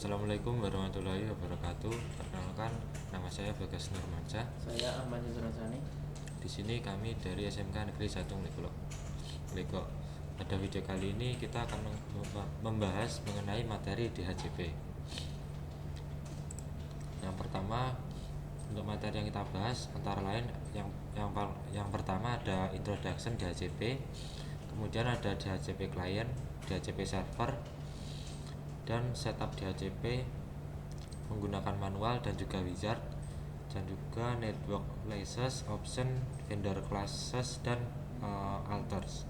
Assalamualaikum warahmatullahi wabarakatuh. Perkenalkan, nama saya Bagas Nurmansyah. Saya Ahmad Yusrasani. Di sini kami dari SMK Negeri 1 Legok. Pada video kali ini kita akan membahas mengenai materi DHCP. Yang pertama, untuk materi yang kita bahas antara lain yang pertama ada introduction DHCP, kemudian ada DHCP client, DHCP server, dan setup DHCP menggunakan manual dan juga wizard, dan juga network classes, option, vendor classes, dan alters.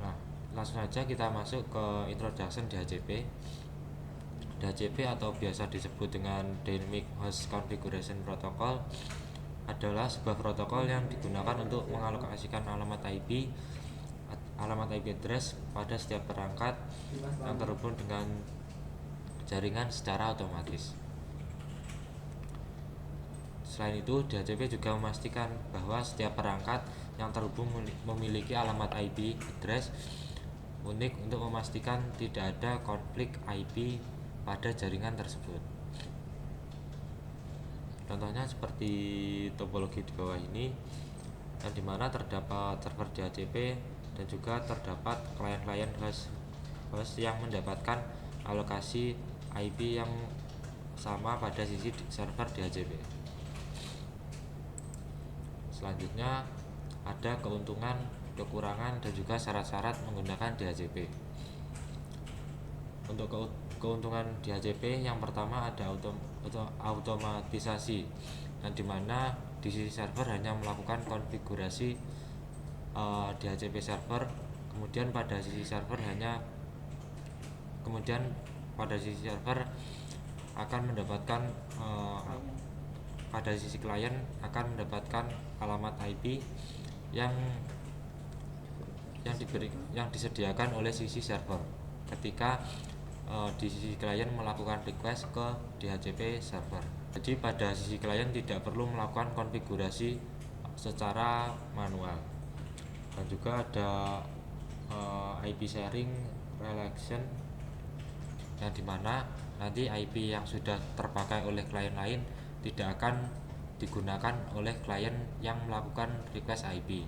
Nah, langsung saja kita masuk ke introduction DHCP. DHCP atau biasa disebut dengan Dynamic Host Configuration Protocol adalah sebuah protokol yang digunakan untuk mengalokasikan alamat IP address pada setiap perangkat yang terhubung dengan jaringan secara otomatis. Selain itu, DHCP juga memastikan bahwa setiap perangkat yang terhubung memiliki alamat IP address unik untuk memastikan tidak ada konflik IP pada jaringan tersebut. Contohnya seperti topologi di bawah ini, yang dimana terdapat server DHCP dan juga terdapat klien-klien host yang mendapatkan alokasi IP yang sama pada sisi server DHCP. Selanjutnya ada keuntungan, kekurangan, dan juga syarat-syarat menggunakan DHCP. Untuk keuntungan DHCP, yang pertama ada automatisasi, yang dimana di sisi server hanya melakukan konfigurasi DHCP server, kemudian pada sisi server akan mendapatkan pada sisi klien akan mendapatkan alamat IP yang disediakan oleh sisi server ketika di sisi klien melakukan request ke DHCP server. Jadi pada sisi klien tidak perlu melakukan konfigurasi secara manual. Dan juga ada IP sharing relation, yang dimana nanti IP yang sudah terpakai oleh klien lain tidak akan digunakan oleh klien yang melakukan request IP.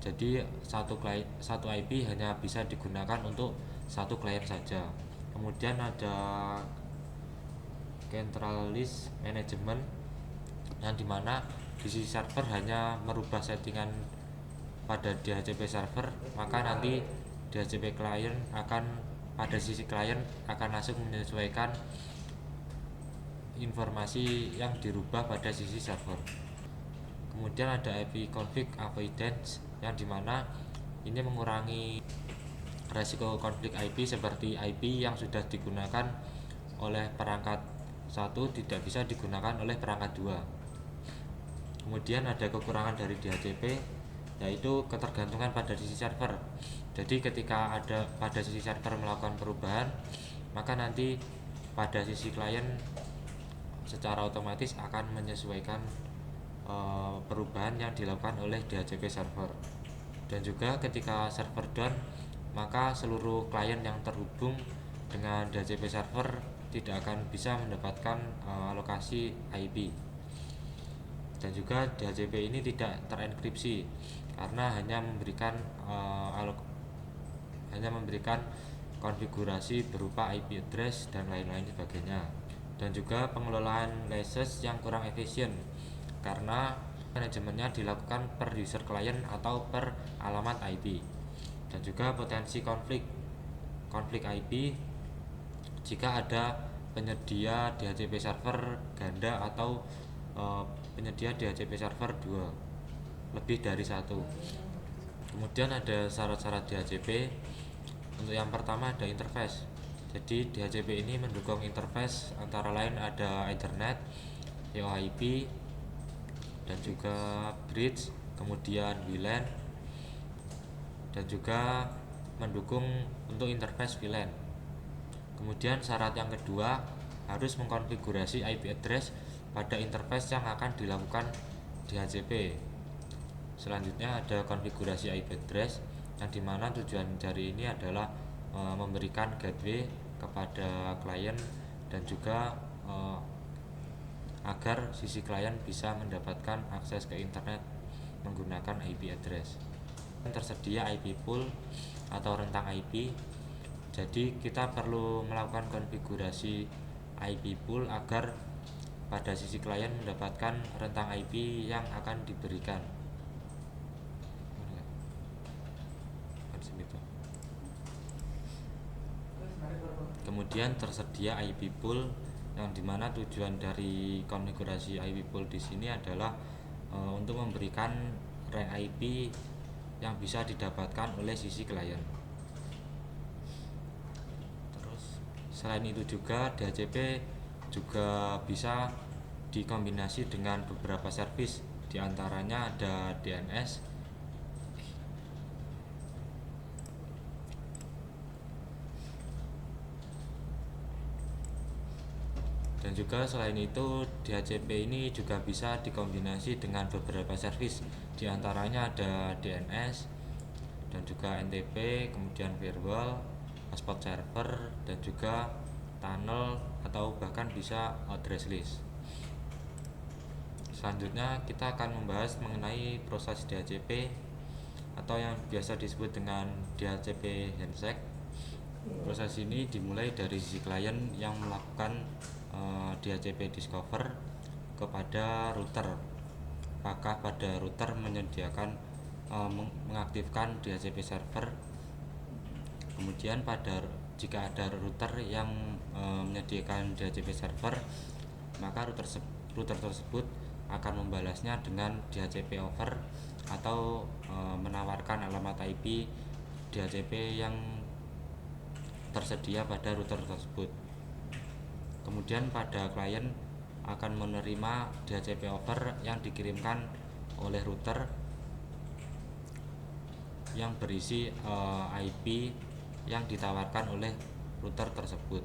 Jadi satu IP hanya bisa digunakan untuk satu klien saja. Kemudian ada centralized management, yang dimana di sisi server hanya merubah settingan pada DHCP server, maka nanti DHCP client pada sisi klien akan langsung menyesuaikan informasi yang dirubah pada sisi server. Kemudian ada IP conflict avoidance, yang dimana ini mengurangi resiko konflik IP seperti IP yang sudah digunakan oleh perangkat 1 tidak bisa digunakan oleh perangkat 2. Kemudian ada kekurangan dari DHCP, yaitu ketergantungan pada sisi server. Jadi ketika ada pada sisi server melakukan perubahan, maka nanti pada sisi klien secara otomatis akan menyesuaikan perubahan yang dilakukan oleh DHCP server. Dan juga ketika server down, maka seluruh klien yang terhubung dengan DHCP server tidak akan bisa mendapatkan alokasi IP. Dan juga DHCP ini tidak terenkripsi karena hanya memberikan konfigurasi berupa IP address dan lain-lain sebagainya. Dan juga pengelolaan lashes yang kurang efisien karena manajemennya dilakukan per user client atau per alamat IP. Dan juga potensi konflik IP jika ada penyedia DHCP server ganda atau penyedia DHCP server 2 lebih dari 1. Kemudian ada syarat-syarat DHCP. Untuk yang pertama ada interface. Jadi DHCP ini mendukung interface antara lain ada Ethernet, VoIP, dan juga bridge, kemudian WLAN, dan juga mendukung untuk interface VLAN. Kemudian syarat yang kedua, harus mengkonfigurasi IP address pada interface yang akan dilakukan DHCP. Selanjutnya ada konfigurasi IP address, yang dimana tujuan dari ini adalah memberikan gateway kepada klien, dan juga agar sisi klien bisa mendapatkan akses ke internet menggunakan IP address. Tersedia IP pool atau rentang IP, jadi kita perlu melakukan konfigurasi IP pool agar pada sisi klien mendapatkan rentang IP yang akan diberikan. Kemudian tersedia IP pool, yang dimana tujuan dari konfigurasi IP pool di sini adalah untuk memberikan rank IP yang bisa didapatkan oleh sisi klien. Terus selain itu juga DHCP juga bisa dikombinasi dengan beberapa service, diantaranya ada DNS, dan juga selain itu DHCP ini juga bisa dikombinasi dengan beberapa service, diantaranya ada DNS dan juga NTP, kemudian firewall, hotspot server, dan juga tunnel atau bahkan bisa address list. Selanjutnya kita akan membahas mengenai proses DHCP atau yang biasa disebut dengan DHCP handshake. Proses ini dimulai dari sisi klien yang melakukan DHCP discover kepada router, apakah pada router menyediakan mengaktifkan DHCP server. Kemudian jika ada router yang menyediakan DHCP server, maka router tersebut akan membalasnya dengan DHCP over atau menawarkan alamat IP DHCP yang tersedia pada router tersebut. Kemudian pada klien akan menerima DHCP over yang dikirimkan oleh router yang berisi IP yang ditawarkan oleh router tersebut.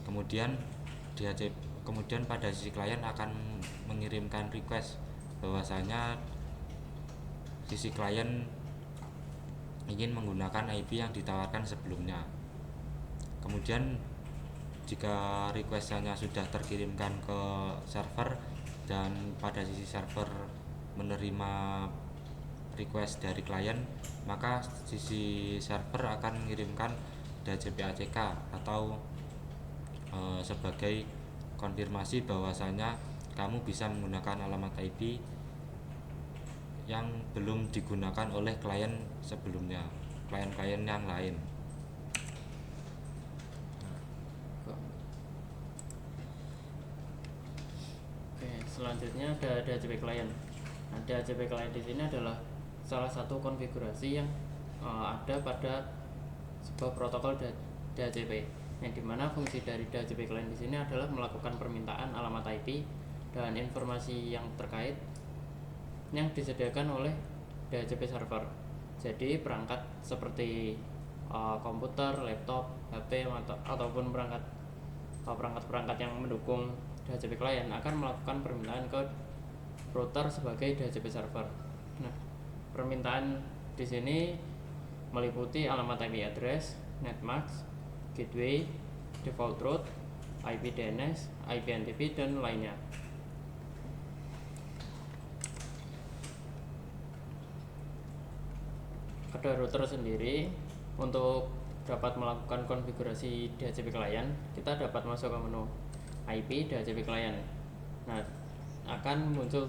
Kemudian pada sisi klien akan mengirimkan request bahwasanya sisi klien ingin menggunakan IP yang ditawarkan sebelumnya. Kemudian jika requestannya sudah terkirimkan ke server dan pada sisi server menerima request dari klien, maka sisi server akan mengirimkan DHCP ACK atau sebagai konfirmasi bahwasanya kamu bisa menggunakan alamat IP yang belum digunakan oleh klien sebelumnya, klien-klien yang lain. Selanjutnya ada DHCP client. Nah, DHCP client di sini adalah salah satu konfigurasi yang ada pada sebuah protokol DHCP, yang dimana fungsi dari DHCP client di sini adalah melakukan permintaan alamat IP dan informasi yang terkait yang disediakan oleh DHCP server. Jadi perangkat seperti komputer, laptop, HP ataupun perangkat yang mendukung DHCP client akan melakukan permintaan ke router sebagai DHCP server. Nah, permintaan di sini meliputi alamat IP address, netmask, gateway, default route, IP DNS, IP NTP, dan lainnya. Pada router sendiri, untuk dapat melakukan konfigurasi DHCP client, kita dapat masuk ke menu IP DHCP client. Nah, akan muncul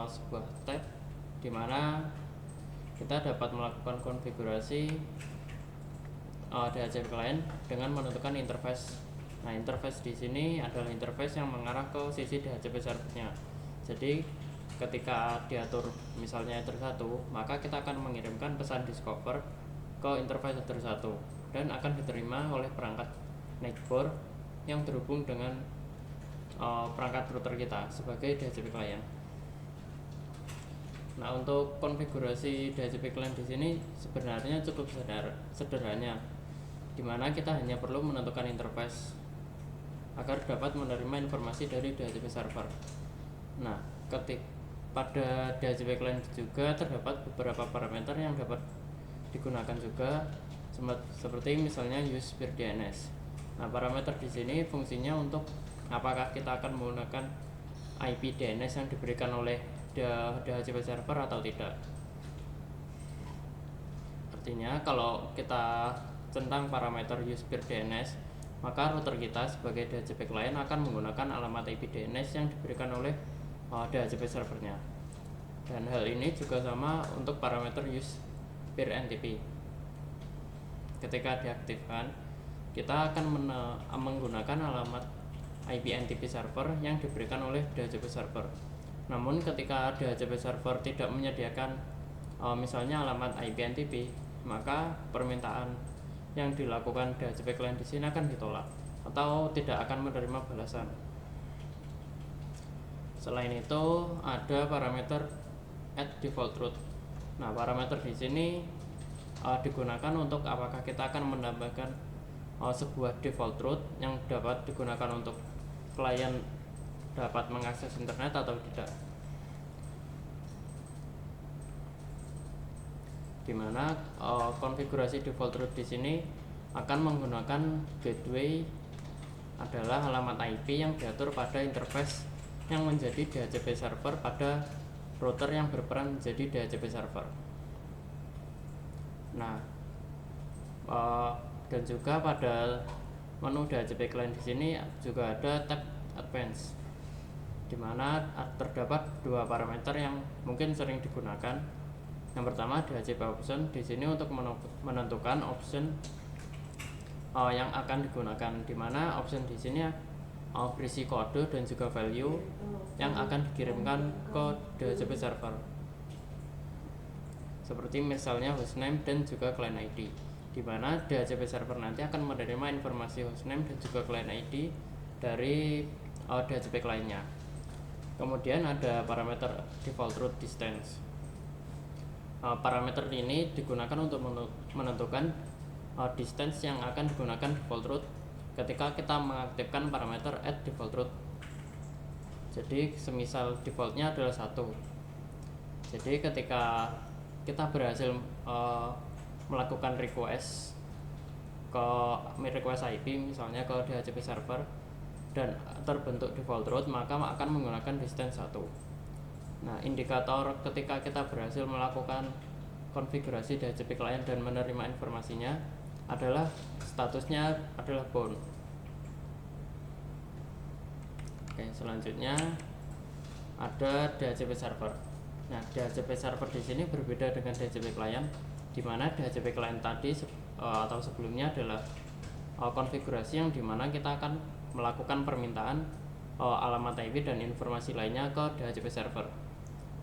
sebuah tab di mana kita dapat melakukan konfigurasi DHCP client dengan menentukan interface. Nah, interface di sini adalah interface yang mengarah ke sisi DHCP servernya. Jadi, ketika diatur misalnya header 1, maka kita akan mengirimkan pesan discover ke interface header 1 dan akan diterima oleh perangkat netboard yang terhubung dengan perangkat router kita sebagai DHCP client. Nah, untuk konfigurasi DHCP client di sini sebenarnya cukup sederhana, di mana kita hanya perlu menentukan interface agar dapat menerima informasi dari DHCP server. Nah, pada DHCP client juga terdapat beberapa parameter yang dapat digunakan juga, seperti misalnya use peer DNS. Nah, parameter di sini fungsinya untuk apakah kita akan menggunakan IP DNS yang diberikan oleh DHCP server atau tidak. Artinya kalau kita centang parameter use peer DNS, maka router kita sebagai DHCP client akan menggunakan alamat IP DNS yang diberikan oleh DHCP servernya. Dan hal ini juga sama untuk parameter use peer NTP. Ketika diaktifkan, kita akan menggunakan alamat IP NTP server yang diberikan oleh DHCP server. Namun ketika DHCP server tidak menyediakan misalnya alamat IP NTP, maka permintaan yang dilakukan DHCP client di sini akan ditolak atau tidak akan menerima balasan. Selain itu ada parameter add default route. Nah, parameter di sini digunakan untuk apakah kita akan menambahkan sebuah default route yang dapat digunakan untuk klien dapat mengakses internet atau tidak. Dimana konfigurasi default route di sini akan menggunakan gateway adalah alamat IP yang diatur pada interface yang menjadi DHCP server pada router yang berperan menjadi DHCP server. Nah, dan juga pada menu DHCP client di sini juga ada tab Advanced, di mana terdapat dua parameter yang mungkin sering digunakan. Yang pertama DHCP option, di sini untuk menentukan option yang akan digunakan, di mana option di sini berisi kode dan juga value yang akan dikirimkan ke DHCP server, seperti misalnya hostname dan juga client ID, di mana DHCP server nanti akan menerima informasi hostname dan juga client ID dari DHCP clientnya. Kemudian ada parameter default route distance. Parameter ini digunakan untuk menentukan distance yang akan digunakan default route ketika kita mengaktifkan parameter add default route. Jadi semisal defaultnya adalah 1, jadi ketika kita berhasil melakukan request IP misalnya ke DHCP server dan terbentuk default route, maka akan menggunakan distance 1. Nah, indikator ketika kita berhasil melakukan konfigurasi DHCP client dan menerima informasinya adalah statusnya adalah bound. Oke, selanjutnya ada DHCP server. Nah, DHCP server di sini berbeda dengan DHCP client, di mana DHCP client tadi atau sebelumnya adalah konfigurasi yang dimana kita akan melakukan permintaan alamat IP dan informasi lainnya ke DHCP server.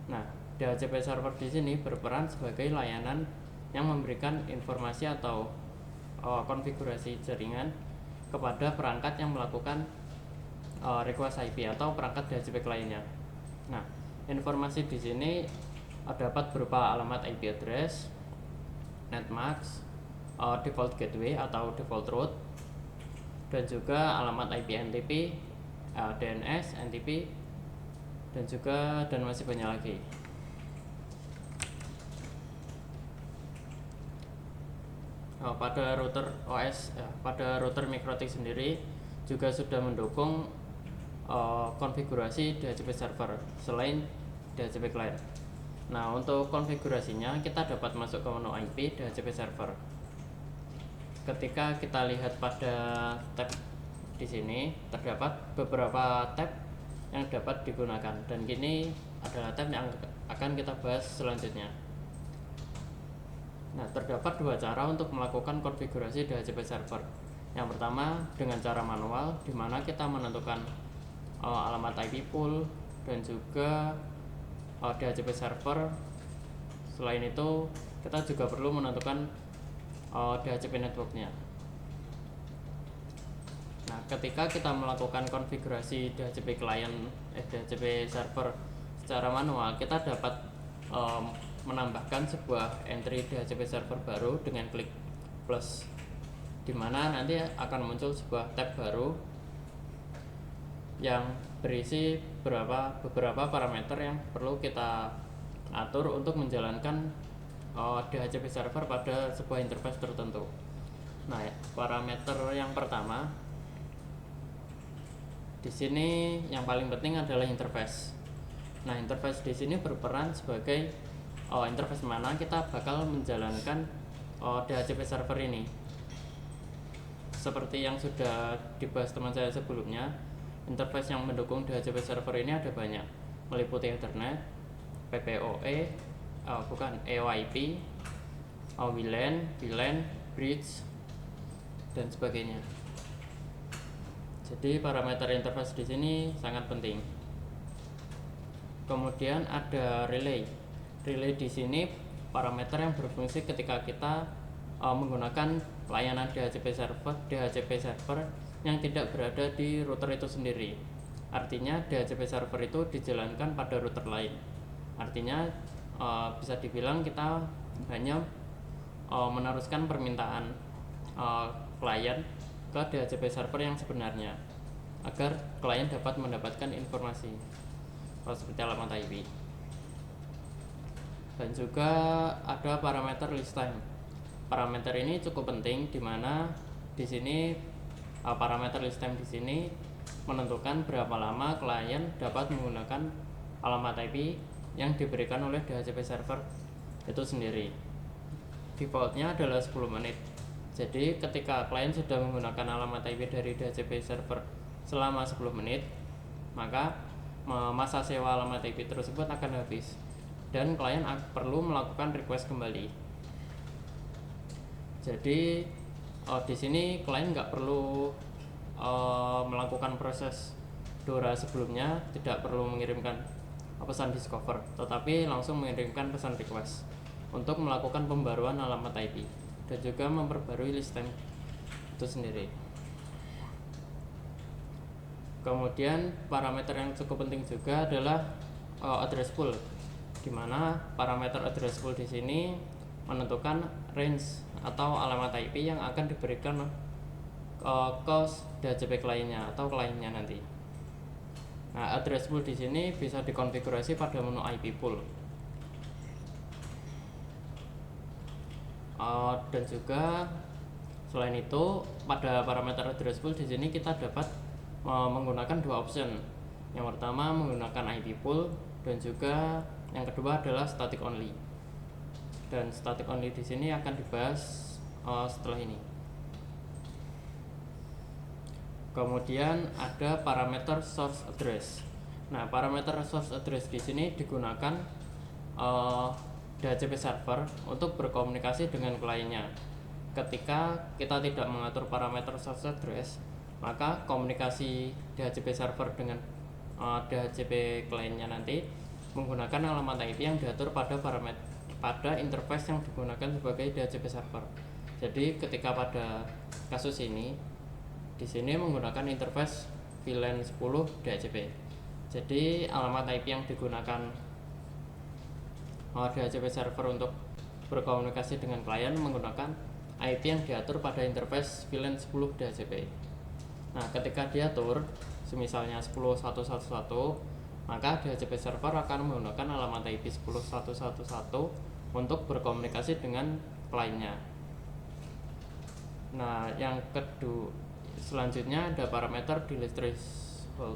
Nah, DHCP server di sini berperan sebagai layanan yang memberikan informasi atau konfigurasi jaringan kepada perangkat yang melakukan request IP atau perangkat DHCP kliennya. Nah, informasi di sini dapat berupa alamat IP address, netmask, default gateway atau default route, dan juga alamat IP NTP, DNS, NTP, dan masih banyak lagi. Pada router OS, pada router MikroTik sendiri juga sudah mendukung konfigurasi DHCP server selain DHCP client. Nah, untuk konfigurasinya kita dapat masuk ke menu IP DHCP server. Ketika kita lihat pada tab di sini terdapat beberapa tab yang dapat digunakan, dan kini adalah tab yang akan kita bahas selanjutnya. Nah, terdapat dua cara untuk melakukan konfigurasi DHCP server. Yang pertama dengan cara manual, di mana kita menentukan alamat IP pool dan juga DHCP server. Selain itu, kita juga perlu menentukan DHCP networknya. Nah, ketika kita melakukan konfigurasi DHCP client, DHCP server secara manual, kita dapat menambahkan sebuah entry DHCP server baru dengan klik plus, dimana nanti akan muncul sebuah tab baru yang berisi beberapa parameter yang perlu kita atur untuk menjalankan DHCP server pada sebuah interface tertentu. Nah, parameter yang pertama Di sini yang paling penting adalah interface. Nah, interface di sini berperan sebagai interface mana kita bakal menjalankan DHCP server ini. Seperti yang sudah dibahas teman saya sebelumnya, interface yang mendukung DHCP server ini ada banyak, meliputi Ethernet, PPOE, EOIP, WLAN, VLAN, Bridge, dan sebagainya. Jadi parameter interface di sini sangat penting. Kemudian ada relay. Relay di sini parameter yang berfungsi ketika kita menggunakan layanan DHCP server yang tidak berada di router itu sendiri. Artinya DHCP server itu dijalankan pada router lain. Artinya bisa dibilang kita hanya meneruskan permintaan klien ke DHCP server yang sebenarnya agar klien dapat mendapatkan informasi seperti alamat IP. Dan juga ada parameter list time. Parameter ini cukup penting di mana di sini parameter list time di sini menentukan berapa lama klien dapat menggunakan alamat IP yang diberikan oleh DHCP server itu sendiri. Defaultnya adalah 10 menit. Jadi ketika klien sudah menggunakan alamat IP dari DHCP server selama 10 menit, maka masa sewa alamat IP tersebut akan habis dan klien perlu melakukan request kembali. Jadi di sini klien nggak perlu melakukan proses DORA sebelumnya, tidak perlu mengirimkan pesan discover, tetapi langsung mengirimkan pesan request untuk melakukan pembaruan alamat IP dan juga memperbarui list time itu sendiri. Kemudian parameter yang cukup penting juga adalah address pool, di mana parameter address pool di sini menentukan range atau alamat IP yang akan diberikan ke DHCP kliennya atau kliennya nanti. Nah, address pool di sini bisa dikonfigurasi pada menu IP pool. Dan juga selain itu pada parameter address pool di sini kita dapat menggunakan dua option. Yang pertama menggunakan IP pool dan juga yang kedua adalah static only. Dan static only di sini akan dibahas setelah ini. Kemudian ada parameter source address. Nah, parameter source address di sini digunakan DHCP server untuk berkomunikasi dengan kliennya. Ketika kita tidak mengatur parameter source address, maka komunikasi DHCP server dengan DHCP kliennya nanti menggunakan alamat IP yang diatur pada interface yang digunakan sebagai DHCP server. Jadi ketika pada kasus ini di sini menggunakan interface VLAN 10 DHCP. Jadi alamat IP yang digunakan DHCP server untuk berkomunikasi dengan klien menggunakan IP yang diatur pada interface VLAN 10 DHCP. Nah, ketika diatur misalnya 10.1.1.1, maka DHCP server akan menggunakan alamat IP 10.1.1.1 untuk berkomunikasi dengan kliennya. Nah, yang kedua selanjutnya ada parameter delay threshold.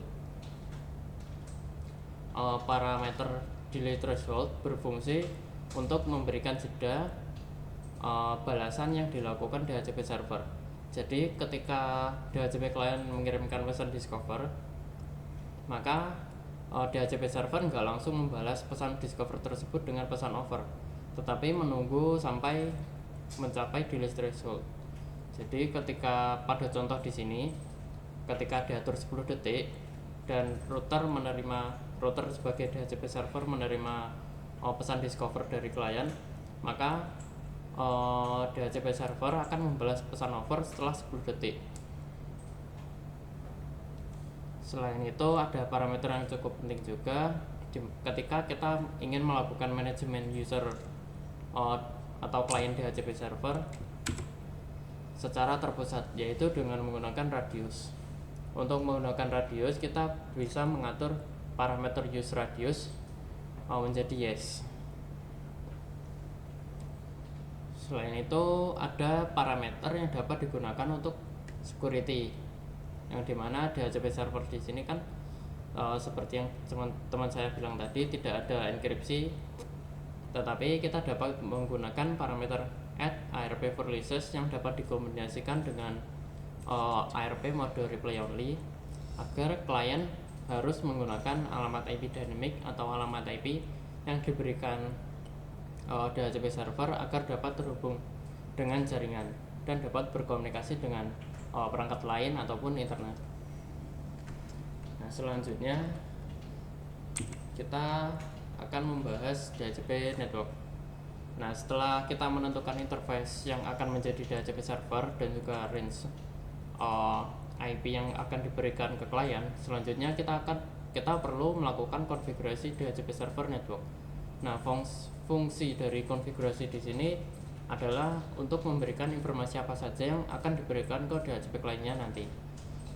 Parameter delay threshold berfungsi untuk memberikan jeda balasan yang dilakukan DHCP server. Jadi ketika DHCP klien mengirimkan pesan discover, maka DHCP server nggak langsung membalas pesan discover tersebut dengan pesan over, tetapi menunggu sampai mencapai delay threshold. Jadi ketika pada contoh di sini, ketika diatur 10 detik dan router sebagai DHCP server menerima pesan discover dari klien, maka DHCP server akan membalas pesan over setelah 10 detik. Selain itu ada parameter yang cukup penting juga ketika kita ingin melakukan manajemen user atau klien DHCP server secara terpusat, yaitu dengan menggunakan radius. Untuk menggunakan radius kita bisa mengatur parameter use radius menjadi yes. Selain itu ada parameter yang dapat digunakan untuk security. yang dimana DHCP server di sini kan seperti yang teman saya bilang tadi, tidak ada enkripsi, tetapi kita dapat menggunakan parameter add ARP for releases yang dapat dikombinasikan dengan ARP mode reply only agar klien harus menggunakan alamat IP dynamic atau alamat IP yang diberikan DHCP server agar dapat terhubung dengan jaringan dan dapat berkomunikasi dengan perangkat lain ataupun internet. Nah, selanjutnya kita akan membahas DHCP network. Nah, setelah kita menentukan interface yang akan menjadi DHCP server dan juga range IP yang akan diberikan ke klien, selanjutnya kita perlu melakukan konfigurasi DHCP server network. Nah, fungsi dari konfigurasi di sini adalah untuk memberikan informasi apa saja yang akan diberikan ke DHCP kliennya nanti.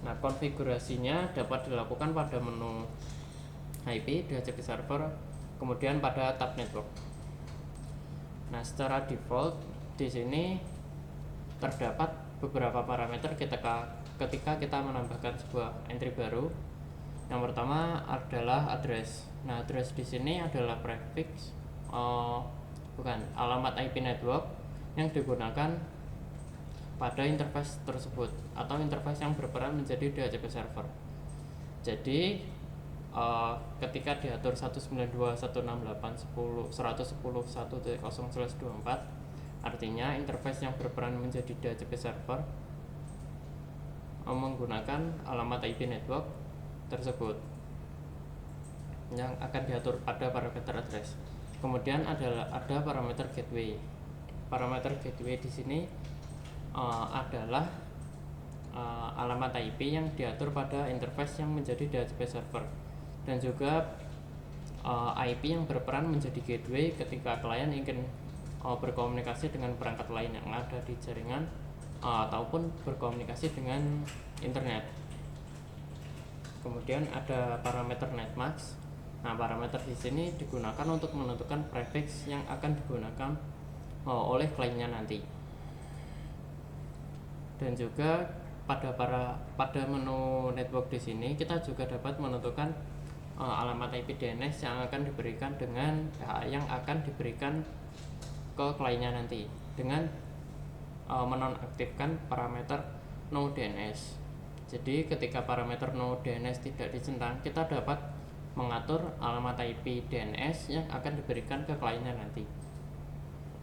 Nah, konfigurasinya dapat dilakukan pada menu IP DHCP server, kemudian pada tab network. Nah, secara default di sini terdapat beberapa parameter ketika kita menambahkan sebuah entry baru. Yang pertama adalah address. Nah, address di sini adalah prefix alamat IP network yang digunakan pada interface tersebut atau interface yang berperan menjadi DHCP server. Jadi ketika diatur 192.168.110.1.0/24, artinya interface yang berperan menjadi DHCP server menggunakan alamat IP network tersebut yang akan diatur pada parameter address. Kemudian ada parameter gateway. Parameter gateway di sini adalah alamat IP yang diatur pada interface yang menjadi DHCP server dan juga IP yang berperan menjadi gateway ketika klien ingin berkomunikasi dengan perangkat lain yang ada di jaringan ataupun berkomunikasi dengan internet. Kemudian ada parameter netmask. Nah, parameter di sini digunakan untuk menentukan prefix yang akan digunakan oleh kliennya nanti. Dan juga pada menu network di sini kita juga dapat menentukan alamat IP DNS yang akan diberikan yang akan diberikan ke kliennya nanti dengan menonaktifkan parameter no DNS. Jadi ketika parameter no DNS tidak dicentang, kita dapat mengatur alamat IP DNS yang akan diberikan ke kliennya nanti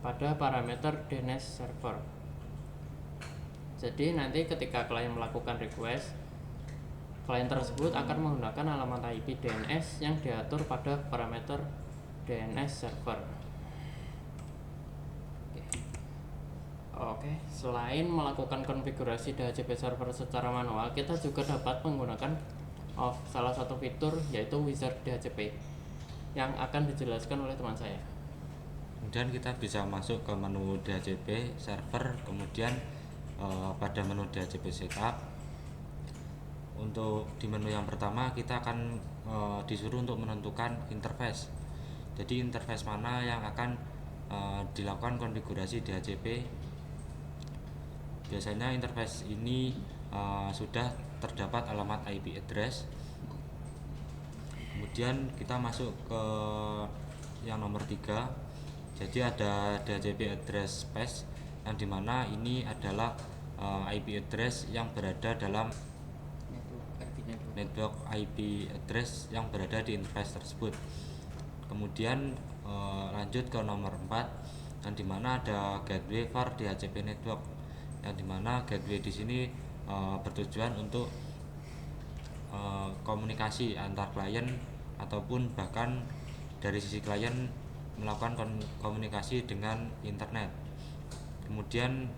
pada parameter DNS server. Jadi nanti ketika klien melakukan request, klien tersebut akan menggunakan alamat IP DNS yang diatur pada parameter DNS server. Oke, selain melakukan konfigurasi DHCP server secara manual, kita juga dapat menggunakan salah satu fitur yaitu wizard DHCP yang akan dijelaskan oleh teman saya. Kemudian kita bisa masuk ke menu DHCP server, kemudian pada menu DHCP setup. Untuk di menu yang pertama kita akan disuruh untuk menentukan interface. Jadi interface mana yang akan dilakukan konfigurasi DHCP. Biasanya interface ini sudah terdapat alamat IP address. Kemudian kita masuk ke yang nomor 3. Jadi ada DHCP address space yang dimana ini adalah IP address yang berada dalam network IP address yang berada di interface tersebut. Kemudian lanjut ke nomor 4 yang dimana ada gateway for DHCP network, yang dimana gateway di sini bertujuan untuk komunikasi antar klien ataupun bahkan dari sisi klien melakukan komunikasi dengan internet. Kemudian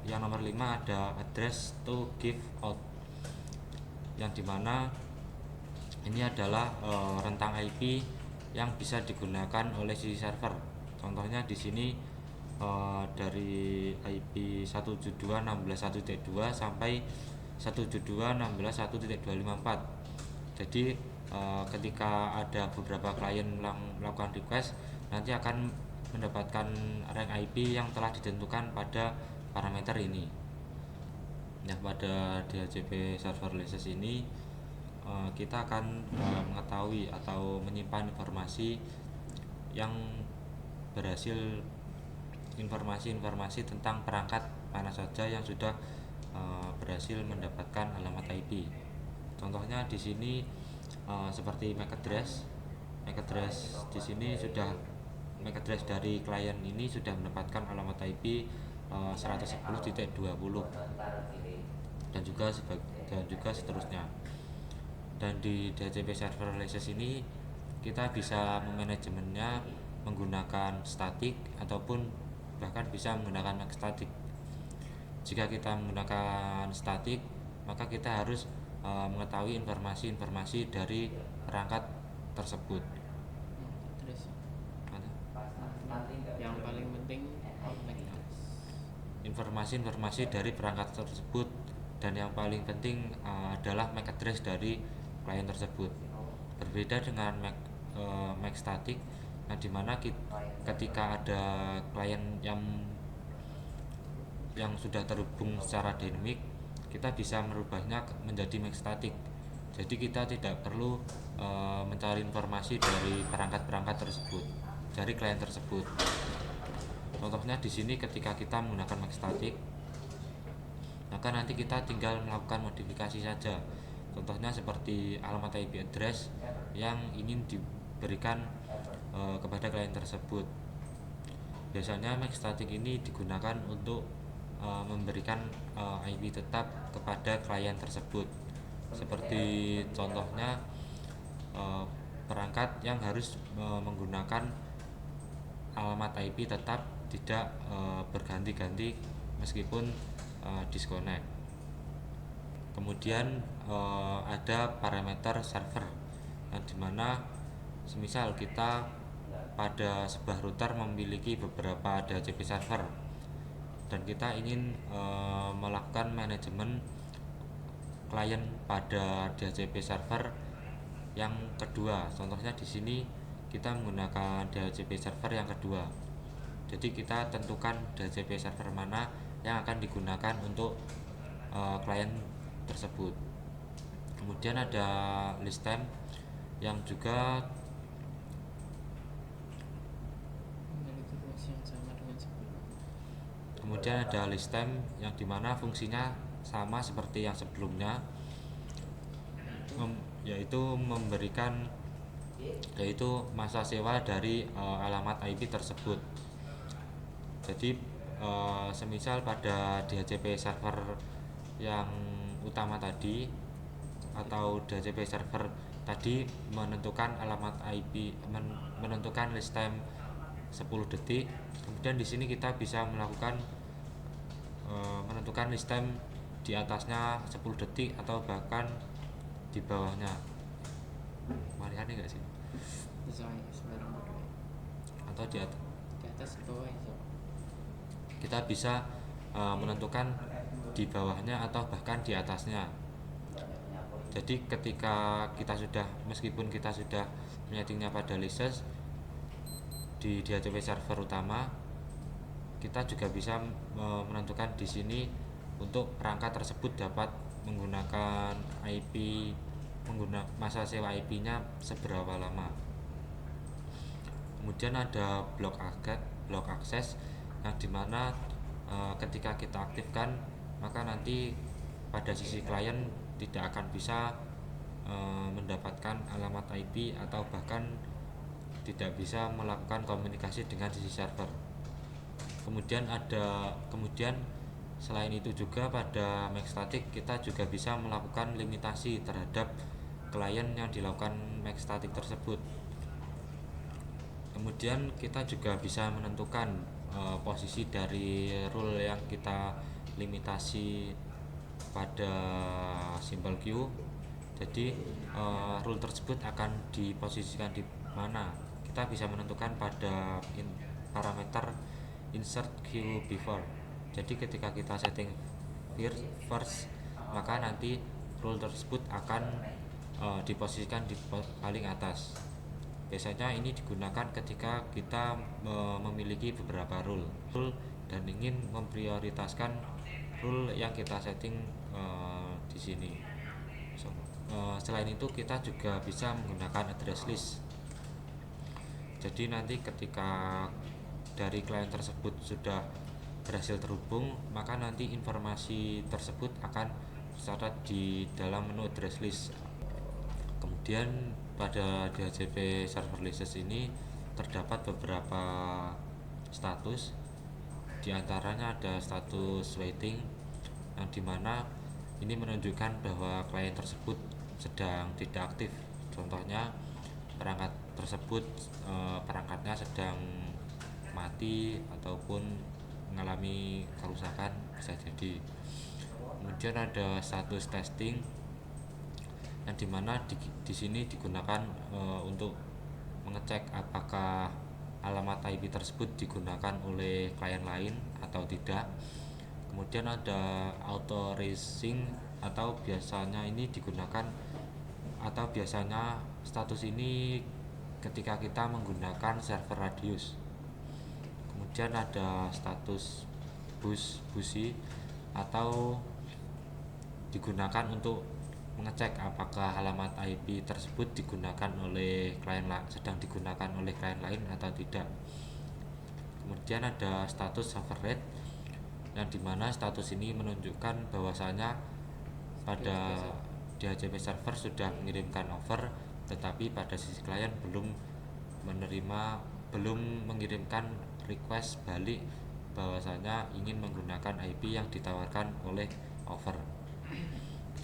yang nomor 5 ada address to give out, yang dimana ini adalah rentang IP yang bisa digunakan oleh sisi server. Contohnya di sini dari IP 172.16.1.2 sampai 172.16.1.254. Jadi ketika ada beberapa klien yang melakukan request, nanti akan mendapatkan rank IP yang telah ditentukan pada parameter ini. Nah, pada DHCP server license ini kita akan mengetahui atau menyimpan informasi yang berhasil informasi-informasi tentang perangkat mana saja yang sudah berhasil mendapatkan alamat IP. Contohnya di sini seperti MAC address. MAC address di sini sudah MAC address dari klien ini sudah mendapatkan alamat IP 110.20 dan juga seterusnya. Dan di DHCP server license ini kita bisa memanajemennya menggunakan static ataupun bahkan bisa menggunakan MAC static. Jika kita menggunakan static, maka kita harus mengetahui informasi-informasi dari perangkat tersebut. Terus yang paling penting informasi-informasi dari perangkat tersebut, dan yang paling penting adalah MAC address dari klien tersebut. Berbeda dengan MAC static, yang dimana ketika ada klien yang sudah terhubung secara dinamik, kita bisa merubahnya menjadi MAC static. Jadi kita tidak perlu mencari informasi dari perangkat-perangkat tersebut, dari klien tersebut. Contohnya di sini ketika kita menggunakan MAC static, maka nanti kita tinggal melakukan modifikasi saja. Contohnya seperti alamat IP address yang ingin diberikan kepada klien tersebut. Biasanya MAC static ini digunakan untuk memberikan IP tetap kepada klien tersebut. Seperti contohnya perangkat yang harus menggunakan alamat IP tetap, tidak berganti-ganti meskipun disconnect. Kemudian ada parameter server, yang dimana semisal kita pada sebuah router memiliki beberapa DHCP server dan kita ingin melakukan manajemen klien pada DHCP server yang kedua. Contohnya di sini kita menggunakan DHCP server yang kedua. Jadi kita tentukan DHCP server mana yang akan digunakan untuk klien tersebut. Kemudian ada list time yang juga dimana fungsinya sama seperti yang sebelumnya, yaitu masa sewa dari alamat IP tersebut. Jadi semisal pada DHCP server yang utama tadi atau DHCP server tadi menentukan alamat IP, menentukan list time 10 detik. Kemudian di sini kita bisa melakukan menentukan list time di atasnya 10 detik atau bahkan di bawahnya. Aneh enggak sih? Atau di atas bawah itu. Kita bisa menentukan di bawahnya atau bahkan di atasnya. Jadi ketika meskipun kita sudah menyetingnya pada license di DHCP server utama, kita juga bisa menentukan di sini untuk perangkat tersebut dapat menggunakan masa sewa IP-nya seberapa lama. Kemudian ada block access yang dimana ketika kita aktifkan, maka nanti pada sisi klien tidak akan bisa mendapatkan alamat IP atau bahkan tidak bisa melakukan komunikasi dengan sisi server. Kemudian selain itu juga pada MAC static kita juga bisa melakukan limitasi terhadap klien yang dilakukan MAC static tersebut. Kemudian kita juga bisa menentukan posisi dari rule yang kita limitasi pada simple queue. Jadi rule tersebut akan diposisikan di mana, kita bisa menentukan pada parameter insert queue before. Jadi ketika kita setting first, maka nanti rule tersebut akan diposisikan di paling atas. Biasanya ini digunakan ketika kita memiliki beberapa rule dan ingin memprioritaskan rule yang kita setting di sini. Selain itu kita juga bisa menggunakan address list. Jadi nanti ketika dari klien tersebut sudah berhasil terhubung, maka nanti informasi tersebut akan tercatat di dalam menu address list. Kemudian pada DHCP server license ini terdapat beberapa status. Di antaranya ada status waiting, yang dimana ini menunjukkan bahwa klien tersebut sedang tidak aktif. Contohnya perangkat tersebut perangkatnya sedang mati ataupun mengalami kerusakan, bisa jadi. Kemudian ada status testing, yang dimana di sini digunakan untuk mengecek apakah alamat IP tersebut digunakan oleh klien lain atau tidak. Kemudian ada auto racing, atau biasanya ini digunakan, atau biasanya status ini ketika kita menggunakan server radius. Kemudian ada status busy, atau digunakan untuk mengecek apakah alamat IP tersebut digunakan oleh sedang digunakan oleh klien lain atau tidak. Kemudian ada status override, yang dimana status ini menunjukkan bahwasanya pada DHCP server sudah mengirimkan offer, tetapi pada sisi klien belum mengirimkan request balik bahwasanya ingin menggunakan IP yang ditawarkan oleh offer.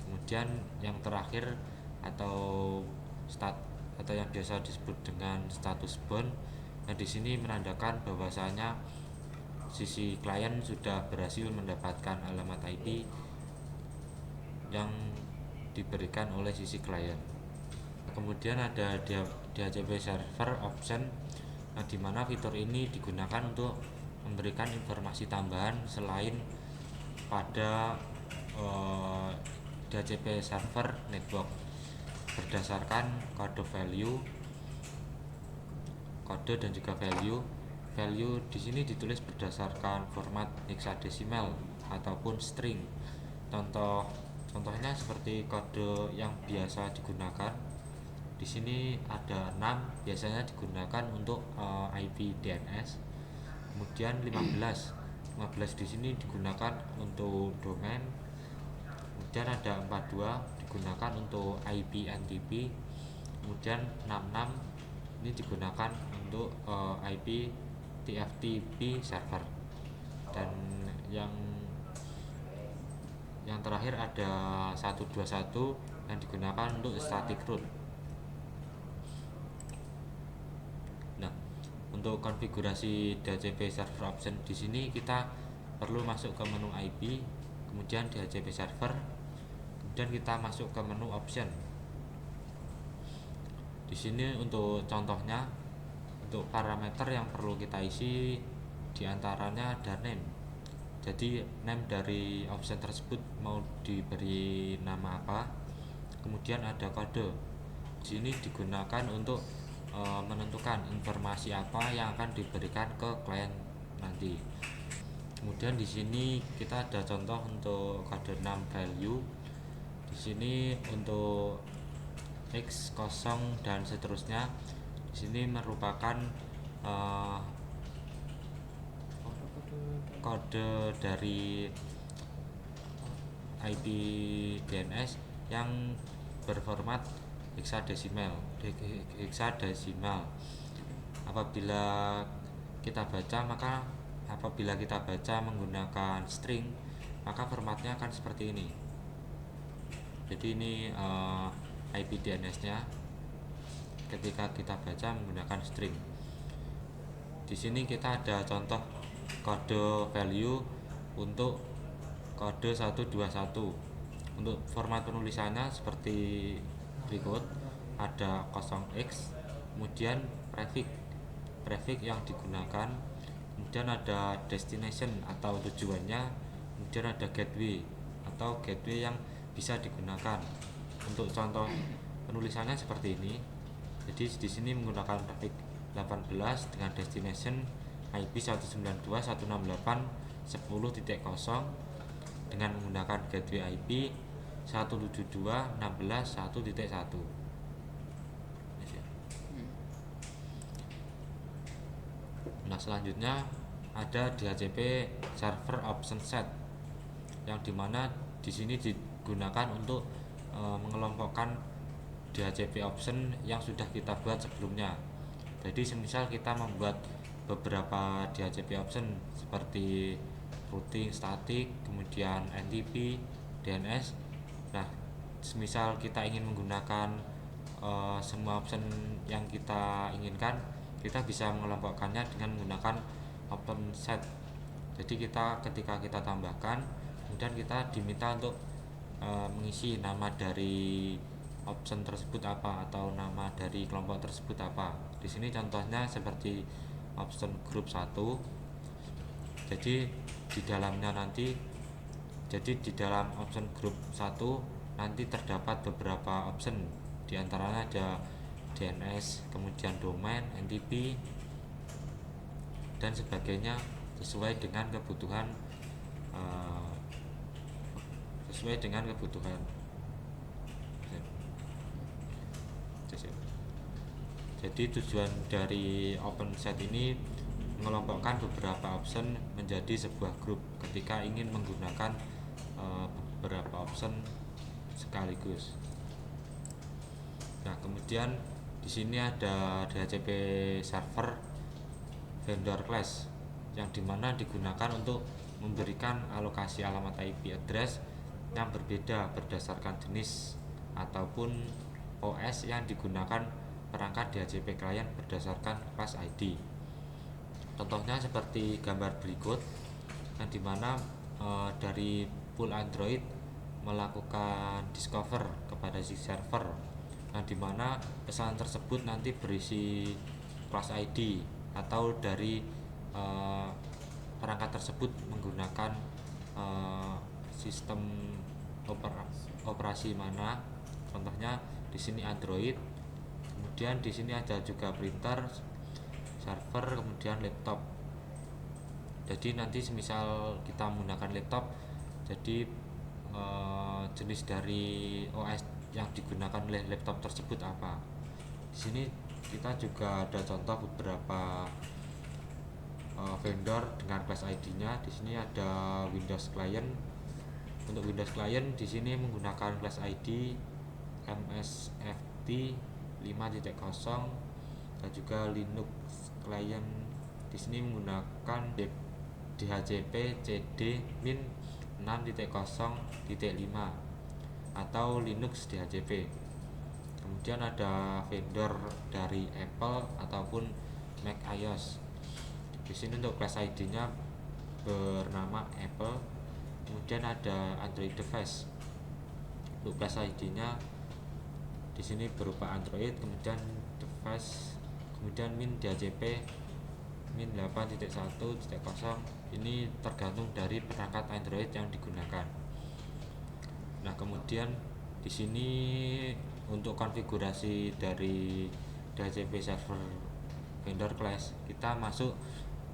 Kemudian yang terakhir atau yang biasa disebut dengan status bound, yang di sini menandakan bahwasanya sisi klien sudah berhasil mendapatkan alamat IP yang diberikan oleh sisi klien. Kemudian ada DHCP server option, yang dimana fitur ini digunakan untuk memberikan informasi tambahan selain pada DHCP server network berdasarkan kode dan juga value. Value di sini ditulis berdasarkan format hexadesimal ataupun string. Contohnya seperti kode yang biasa digunakan. Di sini ada 6, biasanya digunakan untuk IP DNS. Kemudian 15 di sini digunakan untuk domain. Kemudian ada 42 digunakan untuk IP NTP. Kemudian 66 ini digunakan untuk IP TFTP server. Dan yang terakhir ada 121 yang digunakan untuk static root. Nah, untuk konfigurasi DHCP server option di sini kita perlu masuk ke menu IP, kemudian DHCP server, kemudian kita masuk ke menu option. Di sini untuk contohnya, untuk parameter yang perlu kita isi diantaranya ada name. Jadi name dari option tersebut mau diberi nama apa. Kemudian ada kode. Di sini digunakan untuk menentukan informasi apa yang akan diberikan ke klien nanti. Kemudian di sini kita ada contoh untuk kode 6 value. Di sini untuk X, 0 dan seterusnya. Di sini merupakan kode dari IP DNS yang berformat hexadesimal. Apabila kita baca menggunakan string, maka formatnya akan seperti ini. Jadi ini IP DNS-nya ketika kita baca menggunakan string. Di sini kita ada contoh kode value untuk kode 121. Untuk format penulisannya seperti berikut, ada 0x, kemudian prefix yang digunakan, kemudian ada destination atau tujuannya, kemudian ada gateway atau gateway yang bisa digunakan. Untuk contoh penulisannya seperti ini. Jadi di sini menggunakan traffic 18 dengan destination IP 192.168.10.0 dengan menggunakan gateway IP 172.16.1.1. Nah, selanjutnya ada DHCP server option set, yang dimana di sini digunakan untuk mengelompokkan DHCP option yang sudah kita buat sebelumnya. Jadi semisal kita membuat beberapa DHCP option seperti routing static, kemudian NTP, DNS. Nah, semisal kita ingin menggunakan semua option yang kita inginkan, kita bisa mengelompokkannya dengan menggunakan option set. Jadi ketika kita tambahkan, kemudian kita diminta untuk mengisi nama dari option tersebut apa atau nama dari kelompok tersebut apa. Di sini contohnya seperti option group 1. Jadi di dalam option group 1 nanti terdapat beberapa option. Di antaranya ada DNS, kemudian domain, NTP dan sebagainya sesuai dengan kebutuhan. Jadi tujuan dari open set ini mengelompokkan beberapa option menjadi sebuah grup ketika ingin menggunakan beberapa option sekaligus. Nah, kemudian di sini ada DHCP server vendor class, yang dimana digunakan untuk memberikan alokasi alamat IP address yang berbeda berdasarkan jenis ataupun OS yang digunakan perangkat DHCP client berdasarkan class ID. Contohnya seperti gambar berikut, yang dimana dari pool Android melakukan discover kepada si server, yang dimana pesan tersebut nanti berisi class ID atau dari perangkat tersebut menggunakan sistem operasi mana. Contohnya di sini Android, kemudian di sini ada juga printer, server, kemudian laptop. Jadi nanti semisal kita menggunakan laptop, jadi jenis dari OS yang digunakan oleh laptop tersebut apa. Di sini kita juga ada contoh beberapa vendor dengan class ID-nya. Di sini ada Windows Client. Untuk Windows Client di sini menggunakan class ID MSFT 5.0, dan juga Linux Client di sini menggunakan DHCP CD min 6.0.5 atau Linux DHCP. Kemudian ada vendor dari Apple ataupun Mac iOS. Di sini untuk class ID-nya bernama Apple. Kemudian ada Android device. Untuk class ID-nya di sini berupa Android, kemudian device, kemudian min DHCP min 8.1.0. Ini tergantung dari perangkat Android yang digunakan. Nah, kemudian di sini untuk konfigurasi dari DHCP server vendor class, kita masuk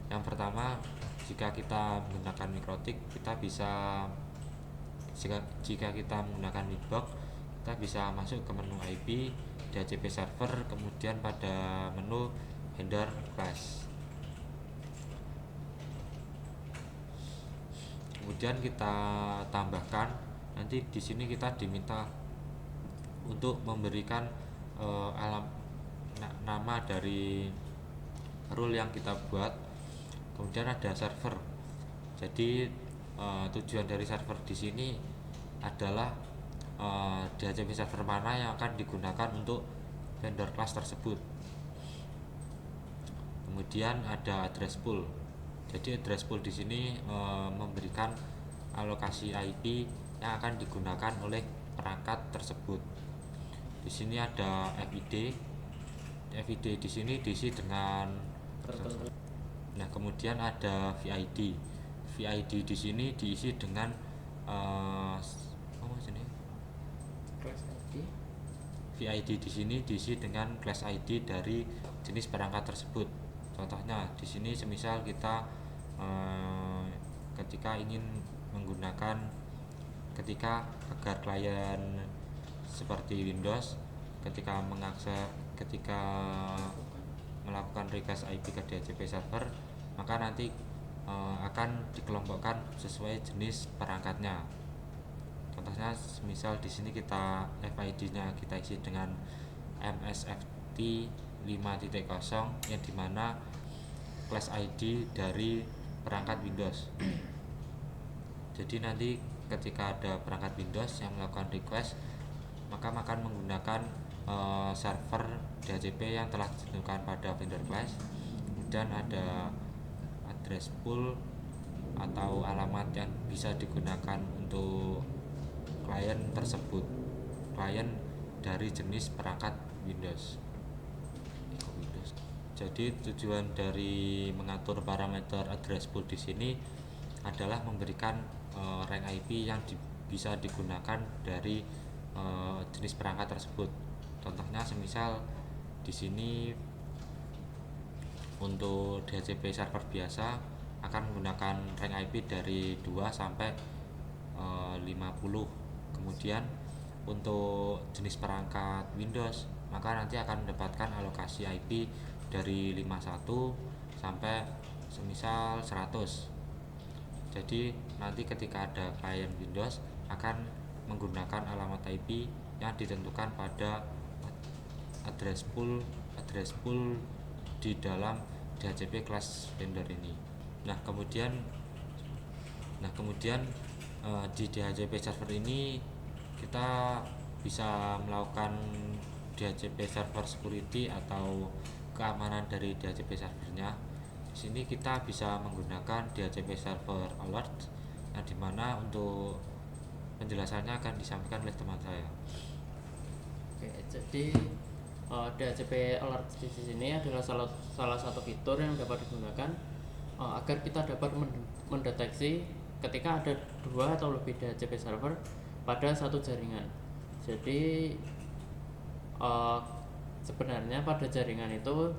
yang pertama. Jika kita menggunakan MikroTik, jika kita menggunakan Micbox, kita bisa masuk ke menu IP DHCP server, kemudian pada menu vendor class. Kemudian kita tambahkan, nanti di sini kita diminta untuk memberikan nama dari rule yang kita buat. Kemudian ada server. Jadi tujuan dari server di sini adalah DHCP server mana yang akan digunakan untuk vendor class tersebut. Kemudian ada address pool. Jadi address pool di sini memberikan alokasi IP yang akan digunakan oleh perangkat tersebut. Di sini ada FID. FID di sini diisi dengan Nah, kemudian ada VID. VID di sini diisi dengan VID di sini diisi dengan class ID dari jenis perangkat tersebut. Contohnya di sini semisal kita ketika ingin menggunakan ketika agar klien seperti Windows ketika melakukan request IP ke DHCP server, maka nanti akan dikelompokkan sesuai jenis perangkatnya. Contohnya misal di sini kita FID-nya kita isi dengan MSFT 5.0 yang dimana class ID dari perangkat Windows. Jadi nanti ketika ada perangkat Windows yang melakukan request, maka akan menggunakan server DHCP yang telah ditentukan pada vendor class. Kemudian ada address pool atau alamat yang bisa digunakan untuk klien tersebut, klien dari jenis perangkat Windows. Jadi tujuan dari mengatur parameter address pool di sini adalah memberikan rank IP yang bisa digunakan dari jenis perangkat tersebut. Contohnya semisal di sini untuk DHCP server biasa akan menggunakan rank IP dari 2 sampai 50. Kemudian untuk jenis perangkat Windows maka nanti akan mendapatkan alokasi IP dari 51 sampai semisal 100. Jadi nanti ketika ada klien Windows akan menggunakan alamat IP yang ditentukan pada address pool di dalam DHCP class vendor ini. Nah kemudian di DHCP server ini kita bisa melakukan DHCP server security atau keamanan dari DHCP servernya. Di sini kita bisa menggunakan DHCP server alert, yang dimana untuk penjelasannya akan disampaikan oleh teman saya. Oke, jadi DHCP alert di sini adalah salah satu fitur yang dapat digunakan agar kita dapat mendeteksi ketika ada 2 atau lebih DHCP server pada satu jaringan. Jadi sebenarnya pada jaringan itu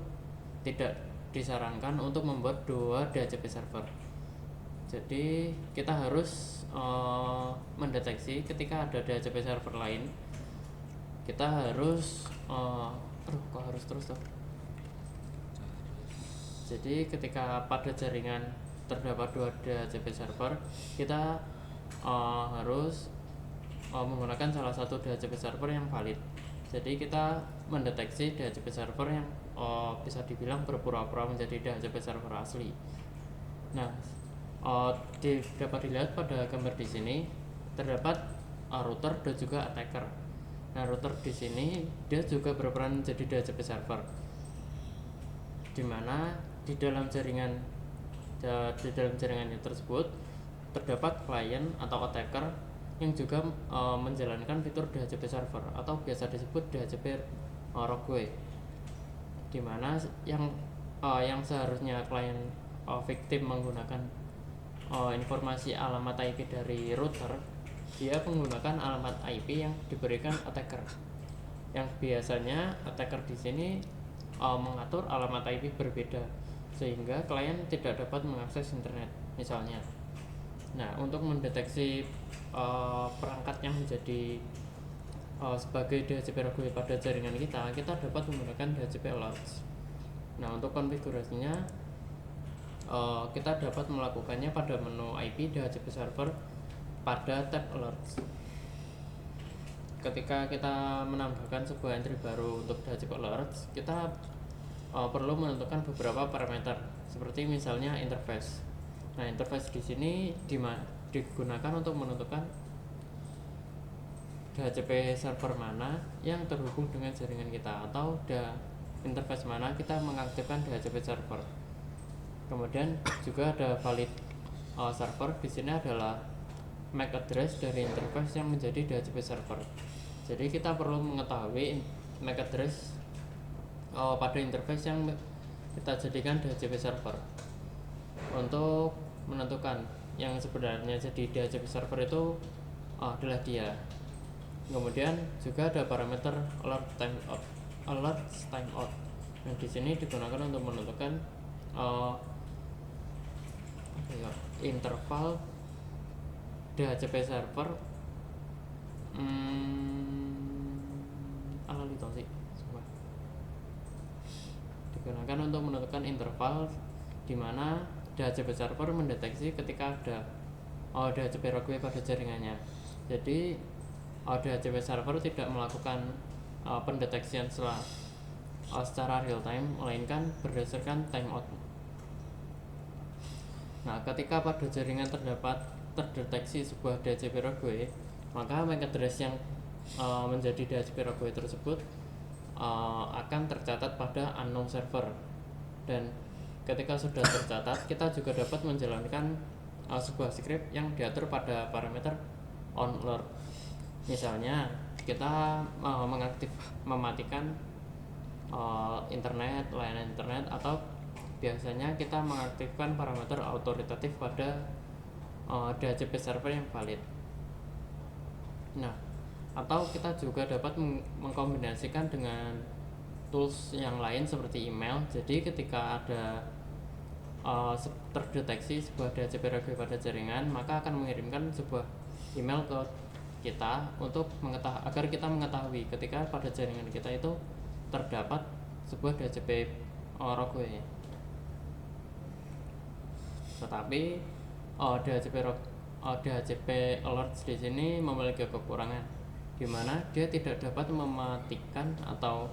tidak disarankan untuk membuat 2 DHCP server. Jadi kita harus mendeteksi ketika ada DHCP server lain. Kita harus kok harus terus toh. Jadi ketika pada jaringan terdapat 2 DHCP server, kita harus menggunakan salah satu DHCP server yang valid. Jadi kita mendeteksi DHCP server yang bisa dibilang berpura-pura menjadi DHCP server asli. Nah, dapat dilihat pada gambar di sini terdapat router dan juga attacker. Nah, router di sini dia juga berperan menjadi DHCP server, di mana di dalam jaringan tersebut terdapat klien atau attacker yang juga menjalankan fitur DHCP server atau biasa disebut DHCP rogue, di mana yang seharusnya klien victim menggunakan informasi alamat IP dari router, dia menggunakan alamat IP yang diberikan attacker. Yang biasanya attacker di sini mengatur alamat IP berbeda sehingga klien tidak dapat mengakses internet misalnya. Nah, untuk mendeteksi perangkat yang menjadi sebagai DHCP rogue pada jaringan kita dapat menggunakan DHCP alerts. Nah, untuk konfigurasinya kita dapat melakukannya pada menu IP DHCP server pada tab alerts. Ketika kita menambahkan sebuah entry baru untuk DHCP alerts, kita perlu menentukan beberapa parameter seperti misalnya interface. Nah, interface di sini digunakan untuk menentukan DHCP server mana yang terhubung dengan jaringan kita atau interface mana kita mengaktifkan DHCP server. Kemudian juga ada valid server. Di sini adalah MAC address dari interface yang menjadi DHCP server. Jadi kita perlu mengetahui MAC address pada interface yang kita jadikan DHCP server untuk menentukan yang sebenarnya jadi DHCP server itu adalah dia. Kemudian juga ada parameter alert timeout. Nah, di sini digunakan untuk menentukan interval DHCP server digunakan untuk menentukan interval di mana DHCP server mendeteksi ketika ada DHCP roadway pada jaringannya. Jadi DHCP server tidak melakukan pendeteksian secara real time, melainkan berdasarkan timeout. Nah, ketika pada jaringan terdeteksi sebuah DHCP roadway, maka MAC address yang menjadi DHCP roadway tersebut akan tercatat pada unknown server. Dan ketika sudah tercatat, kita juga dapat menjalankan sebuah script yang diatur pada parameter onAlert. Misalnya kita mematikan layanan internet, atau biasanya kita mengaktifkan parameter autoritatif pada DHCP server yang valid. Nah, atau kita juga dapat mengkombinasikan dengan tools yang lain seperti email. Jadi ketika ada terdeteksi sebuah DHCP roadway pada jaringan, maka akan mengirimkan sebuah email ke kita untuk agar kita mengetahui ketika pada jaringan kita itu terdapat sebuah DHCP roadway. Tetapi DHCP alert di sini memiliki kekurangan, di mana dia tidak dapat mematikan atau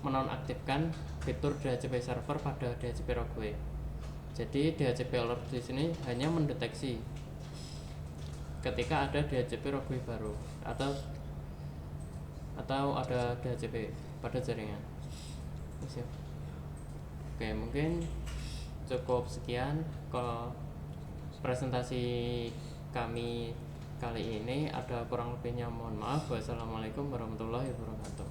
menonaktifkan fitur DHCP server pada DHCP roadway. Jadi DHCP alert di sini hanya mendeteksi ketika ada DHCP roadway baru atau ada DHCP pada jaringan. Oke, mungkin cukup sekian ke presentasi kami kali ini. Ada kurang lebihnya mohon maaf. Wassalamualaikum warahmatullahi wabarakatuh.